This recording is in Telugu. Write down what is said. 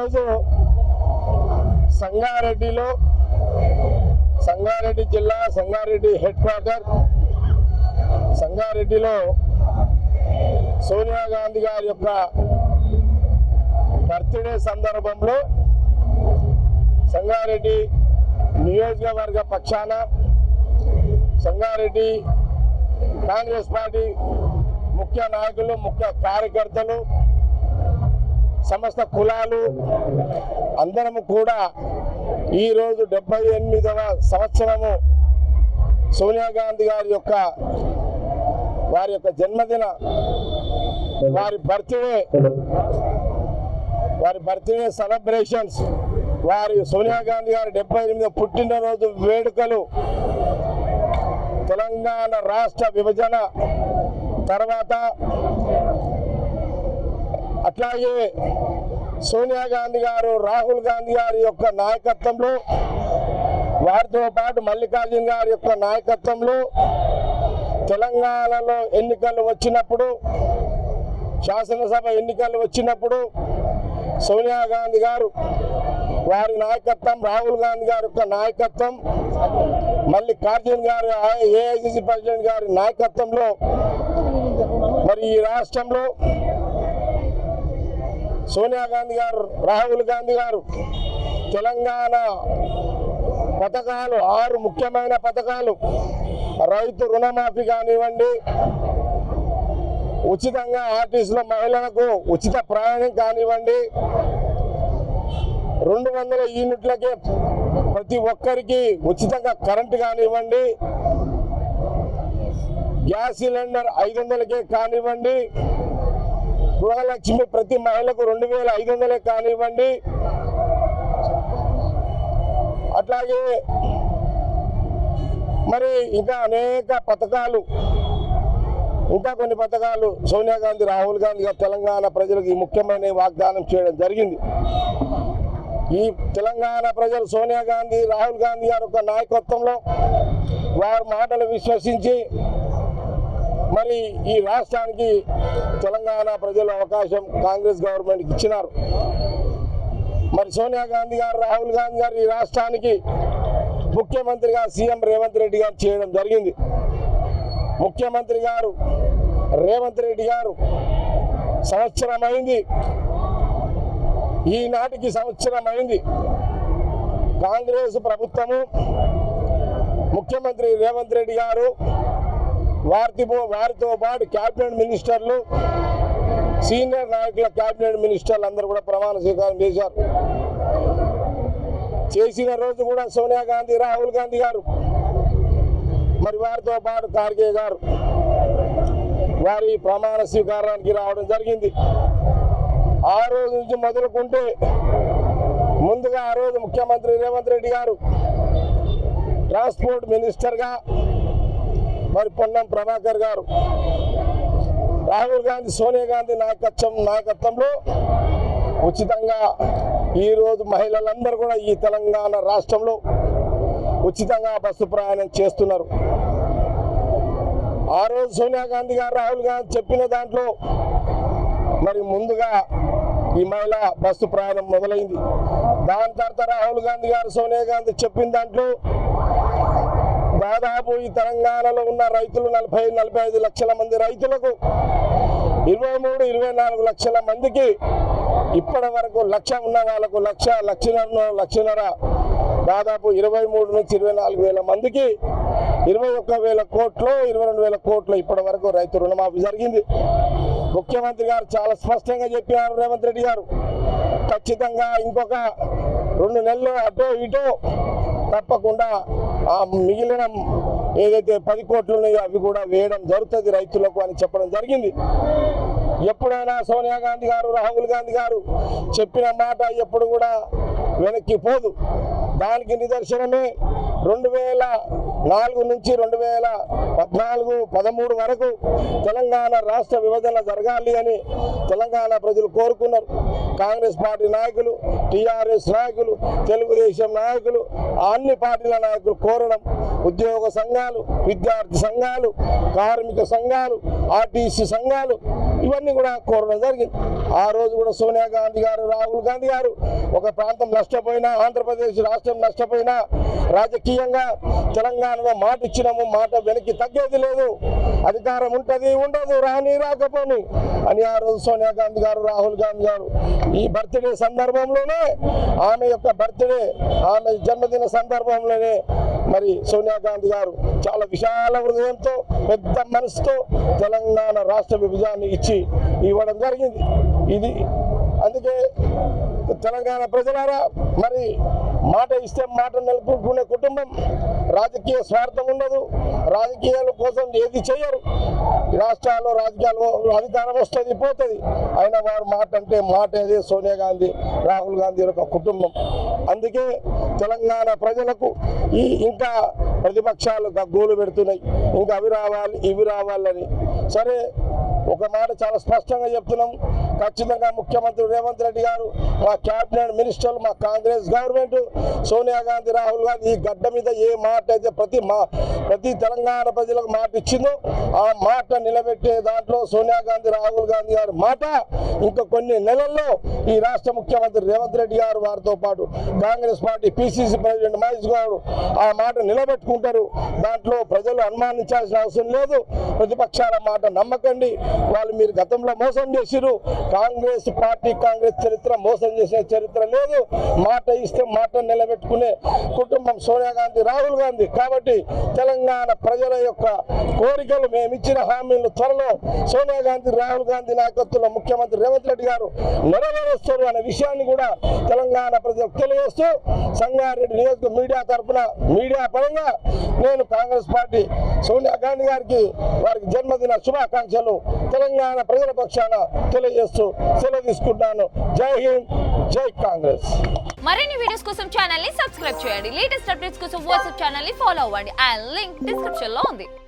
ఈరోజు సంగారెడ్డి జిల్లా సంగారెడ్డి హెడ్ క్వార్టర్ సంగారెడ్డిలో సోనియా గాంధీ గారి యొక్క బర్త్డే సందర్భంలో సంగారెడ్డి నియోజకవర్గ పక్షాన సంగారెడ్డి కాంగ్రెస్ పార్టీ ముఖ్య నాయకులు, ముఖ్య కార్యకర్తలు, సమస్త కులాలు అందరము కూడా ఈరోజు 78వ సంవత్సరము సోనియా గాంధీ గారి యొక్క జన్మదిన వారి బర్త్డే సెలబ్రేషన్స్, వారి సోనియా గాంధీ గారి 78వ పుట్టినరోజు వేడుకలు తెలంగాణ రాష్ట్ర విభజన తర్వాత అట్లాగే సోనియా గాంధీ గారు, రాహుల్ గాంధీ గారి యొక్క నాయకత్వంలో, వారితో పాటు మల్లికార్జున గారి యొక్క నాయకత్వంలో తెలంగాణలో ఎన్నికలు వచ్చినప్పుడు, శాసనసభ ఎన్నికలు వచ్చినప్పుడు సోనియా గాంధీ గారు వారి నాయకత్వం, రాహుల్ గాంధీ గారి యొక్క నాయకత్వం, మల్లికార్జున గారు ఏఐసిసి ప్రెసిడెంట్ గారి నాయకత్వంలో మరి ఈ రాష్ట్రంలో సోనియా గాంధీ గారు, రాహుల్ గాంధీ గారు తెలంగాణ పథకాలు 6 ముఖ్యమైన పథకాలు, రైతు రుణమాఫీ కానివ్వండి, ఉచితంగా ఆర్టీసీలో మహిళలకు ఉచిత ప్రయాణం కానివ్వండి, 200 యూనిట్లకే ప్రతి ఒక్కరికి ఉచితంగా కరెంటు కానివ్వండి, గ్యాస్ సిలిండర్ 500కే కానివ్వండి, గృహలక్ష్మి ప్రతి మహిళకు 2500 కానివ్వండి, అట్లాగే మరి ఇంకా అనేక పథకాలు, ఇంకా కొన్ని పథకాలు సోనియా గాంధీ, రాహుల్ గాంధీ గారు తెలంగాణ ప్రజలకు ఈ ముఖ్యమైన వాగ్దానం చేయడం జరిగింది. ఈ తెలంగాణ ప్రజలు సోనియా గాంధీ, రాహుల్ గాంధీ గారి యొక్క నాయకత్వంలో వారి మాటలు విశ్వసించి మరి ఈ రాష్ట్రానికి తెలంగాణ ప్రజలు అవకాశం కాంగ్రెస్ గవర్నమెంట్కి ఇచ్చినారు. మరి సోనియా గాంధీ గారు, రాహుల్ గాంధీ గారు ఈ రాష్ట్రానికి ముఖ్యమంత్రిగా సీఎం రేవంత్ రెడ్డి గారు చేయడం జరిగింది. ముఖ్యమంత్రి గారు రేవంత్ రెడ్డి గారు సంవత్సరం అయింది, ఈనాటికి సంవత్సరం అయింది. కాంగ్రెస్ ప్రభుత్వము, ముఖ్యమంత్రి రేవంత్ రెడ్డి గారు, వారితో పాటు క్యాబినెట్ మినిస్టర్లు, సీనియర్ నాయకుల క్యాబినెట్ మినిస్టర్లు అందరూ కూడా ప్రమాణ స్వీకారం చేశారు. చేసిన రోజు కూడా సోనియా గాంధీ, రాహుల్ గాంధీ గారు, మరి వారితో పాటు ఖార్గే గారు వారి ప్రమాణ స్వీకారానికి రావడం జరిగింది. ఆ రోజు నుంచి మొదలుకుంటే ముందుగా ఆ రోజు ముఖ్యమంత్రి రేవంత్ రెడ్డి గారు ట్రాన్స్పోర్ట్ మినిస్టర్గా మరి పొన్నం ప్రభాకర్ గారు, రాహుల్ గాంధీ, సోనియా గాంధీ నాయకత్వంలో ఉచితంగా ఈరోజు మహిళలందరూ కూడా ఈ తెలంగాణ రాష్ట్రంలో ఉచితంగా బస్సు ప్రయాణం చేస్తున్నారు. ఆ రోజు సోనియా గాంధీ గారు, రాహుల్ గాంధీ చెప్పిన దాంట్లో మరి ముందుగా ఈ మహిళ బస్సు ప్రయాణం మొదలైంది. దాని తర్వాత రాహుల్ గాంధీ గారు, సోనియా గాంధీ చెప్పిన దాంట్లో దాదాపు ఈ తెలంగాణలో ఉన్న రైతులు 40-45 లక్షల మంది రైతులకు 23-24 లక్షల మందికి ఇప్పటి వరకు లక్ష ఉన్న వాళ్ళకు లక్షన్నర దాదాపు 23 నుంచి 24 వేల మందికి 21,000 కోట్లు 22,000 కోట్లు ఇప్పటి వరకు రైతు రుణమాఫీ జరిగింది. ముఖ్యమంత్రి గారు చాలా స్పష్టంగా చెప్పారు రేవంత్ రెడ్డి గారు, ఖచ్చితంగా ఇంకొక 2 నెలలు అటో ఇటో తప్పకుండా ఆ మిగిలిన ఏదైతే 10 కోట్లు ఉన్నాయో అవి కూడా వేయడం జరుగుతుంది రైతులకు అని చెప్పడం జరిగింది. ఎప్పుడైనా సోనియా గాంధీ గారు, రాహుల్ గాంధీ గారు చెప్పిన మాట ఎప్పుడు కూడా వెనక్కి పోదు. దానికి నిదర్శనమే 2004 నుంచి 2014-13 వరకు తెలంగాణ రాష్ట్ర విభజన జరగాలి అని తెలంగాణ ప్రజలు కోరుకున్నారు. కాంగ్రెస్ పార్టీ నాయకులు, టీఆర్ఎస్ నాయకులు, తెలుగుదేశం నాయకులు, అన్ని పార్టీల నాయకులు కోరడం ఉద్యోగ సంఘాలు, విద్యార్థి సంఘాలు, కార్మిక సంఘాలు, ఆర్టీసీ సంఘాలు ఇవన్నీ కూడా కోరడం జరిగింది. ఆ రోజు కూడా సోనియా గాంధీ గారు, రాహుల్ గాంధీ గారు ఒక ప్రాంతం నష్టపోయినా, ఆంధ్రప్రదేశ్ రాష్ట్రం నష్టపోయినా రాజకీయంగా తెలంగాణలో మాట ఇచ్చినాము, మాట వెనక్కి తగ్గేది లేదు, అధికారం ఉంటుంది ఉండదు, రాని రాకపోని అని ఆ రోజు సోనియా గాంధీ గారు, రాహుల్ గాంధీ గారు ఈ బర్త్డే సందర్భంలోనే, ఆమె యొక్క బర్త్డే, ఆమె జన్మదిన సందర్భంలోనే మరి సోనియా గాంధీ గారు చాలా విశాల హృదయంతో, పెద్ద మనసుతో తెలంగాణ రాష్ట్ర విభజనని ఇవ్వడం జరిగింది. ఇది అందుకే తెలంగాణ ప్రజలారా, మరి మాట ఇస్తే మాట నిలుపుకునే కుటుంబం, రాజకీయ స్వార్థం ఉండదు, రాజకీయాల కోసం ఏది చేయరు. రాష్ట్రాల్లో రాజకీయాలు అధికారం వస్తుంది పోతుంది, అయినా వారు మాట అంటే మాట అదే సోనియా గాంధీ, రాహుల్ గాంధీ యొక్క కుటుంబం. అందుకే తెలంగాణ ప్రజలకు ఇంకా ప్రతిపక్షాలు గగ్గోలు పెడుతున్నాయి, ఇంకా అవి రావాలి ఇవి రావాలని. సరే, ఒక మాట చాలా స్పష్టంగా చెప్తున్నాం, ఖచ్చితంగా ముఖ్యమంత్రి రేవంత్ రెడ్డి గారు, మా క్యాబినెట్ మినిస్టర్లు, మా కాంగ్రెస్ గవర్నమెంట్, సోనియా గాంధీ, రాహుల్ గాంధీ ఈ గడ్డ మీద ఏ మాట అయితే ప్రతి తెలంగాణ ప్రజలకు మాట ఇచ్చిందో ఆ మాట నిలబెట్టే దాంట్లో సోనియా గాంధీ, రాహుల్ గాంధీ గారి మాట ఇంకా కొన్ని నెలల్లో ఈ రాష్ట్ర ముఖ్యమంత్రి రేవంత్ రెడ్డి గారు, వారితో పాటు Congress party PCC president Mahesh Goud ఆ మాట నిలబెట్టుకుంటారు. దాంట్లో ప్రజలు అనుమానించాల్సిన అవసరం లేదు. ప్రతిపక్షాల మాట నమ్మకండి, వాళ్ళు మీరు గతంలో మోసం చేసిరు. కాంగ్రెస్ పార్టీ, కాంగ్రెస్ చరిత్ర మోసం చేసిన చరిత్ర లేదు. మాట ఇస్తే మాట నిలబెట్టుకునే కుటుంబం సోనియా గాంధీ, రాహుల్ గాంధీ. కాబట్టి తెలంగాణ ప్రజల యొక్క కోరికలు, మేమిచ్చిన హామీలు త్వరలో సోనియా గాంధీ, రాహుల్ గాంధీ నాయకత్వంలో ముఖ్యమంత్రి రేవంత్ రెడ్డి గారు నెరవేరుస్తారు అనే విషయాన్ని కూడా తెలంగాణ ప్రజలకు తెలియజేస్తూ, సంగారెడ్డి నియోజక మీడియా తరఫున, మీడియా పరంగా నేను కాంగ్రెస్ పార్టీ సోనియా గాంధీ గారికి, వారికి జన్మదిన శుభాకాంక్షలు తెలంగాణ ప్రజల పక్షాన తెలియజేస్తూ సెలవు తీసుకుంటాను. జై హింద్, జై కాంగ్రెస్. మరిన్ని వీడియోస్ కోసం ఛానల్ ని సబ్స్క్రైబ్ చేయండి. లేటెస్ట్ అప్డేట్స్ కోసం వాట్సాప్ ఛానల్ ని ఫాలో అవ్వండి. ఆ లింక్ డిస్క్రిప్షన్ లో ఉంది.